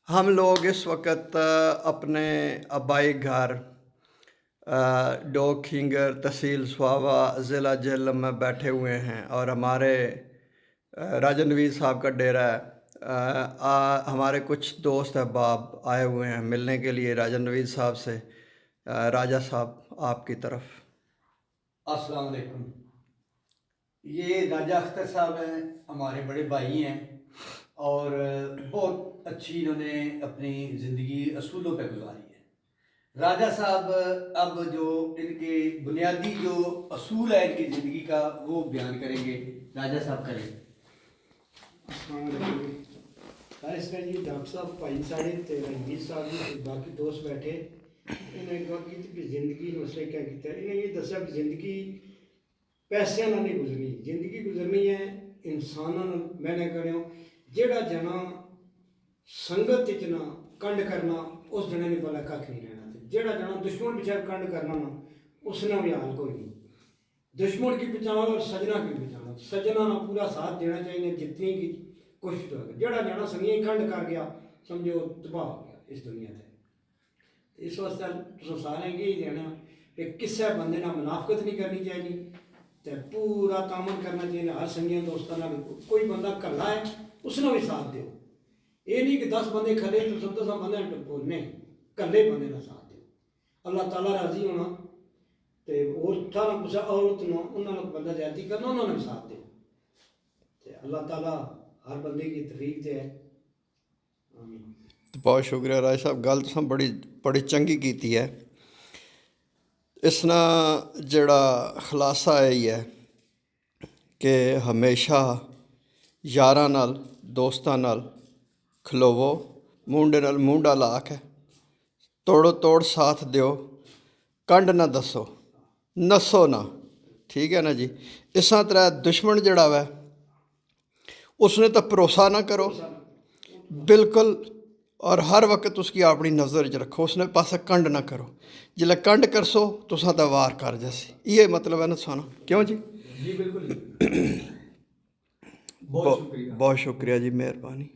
हम लोग इस वक्त अपने आबाई घर डोक खिंगर तहसील स्वावा ज़िला जेहलम में बैठे हुए हैं और हमारे राजा नवीद साहब का डेरा है। हमारे कुछ दोस्त अहबाब आए हुए हैं मिलने के लिए राजा नवीद साहब से। राजा साहब आपकी तरफ। अस्सलाम वालेकुम। ये राजा अख्तर साहब हैं, हमारे बड़े भाई हैं और बहुत अच्छी इन्होंने अपनी ज़िंदगी असूलों पे गुजारी है। राजा साहब अब जो इनके बुनियादी जो असूल है इनकी ज़िंदगी का वो बयान करेंगे। राजा साहब करें। जी डॉक्टर साहब भाई साढ़े ते रंजीत साहब जी बाकी दोस्त बैठे इन्हें गल की कि जिंदगी उसने क्या किया। इन्हें ये दसा कि जिंदगी पैसों नाल नहीं गुजरनी, जिंदगी गुजरनी है इंसानों नाल मैंने करो। जेड़ा जना संगत च ना कंड करना उस जने ने भला कख नहीं रहना, जेड़ा जना दुश्मन पिछे कंड करना ना उसने भी हाल कोई नहीं। दुश्मन की पहचान और सजना की पहचान, सजना ना पूरा साथ देना चाहिए जितनी की कोशिश हो। जेड़ा जना संगिया खंड कर गया समझो तबाह हो गया इस दुनिया से। इस वास्ते सारे यही देना कि किसी बंदे ना मुनाफकत नहीं करनी चाहिए, तो पूरा तामन करना चाहिए हर संगिया दोस्तों। कोई बंदा कला है उसने भी साथ दो, ये नहीं कि 10 बंदे खड़े तो सब 10 बंदे बोलने, कल्ले बंदे का साथ दो। अल्लाह ताला राजी होना तो और थाना कुछ औरत ना उन्होंने बंदा ज्यादा करना उन्होंने भी साथ दो। अल्लाह ताला हर बंदे की तफीक दे। बहुत शुक्रिया राज साहब, गल तुसें बड़ी बड़ी चंगी की है। इसना जड़ा खुलासा यही है कि हमेशा यारां नाल दोस्तां नाल खलोवो, मुंडे नाल मुंडा ला के तोड़ो तोड़ साथ दियो, कंड ना दसो, नसो ना। ठीक है ना जी। इस तरह दुश्मन जड़ा वै उसने तो भरोसा ना करो बिल्कुल, और हर वक्त उसकी अपनी नज़र च रखो, उसने पास कंड ना करो। जिसलै कंड करसो तुसां तो वार कर जैसे, ये मतलब है ना साना। क्यों जी? जी बिल्कुल। बहुत शुक्रिया जी, मेहरबानी।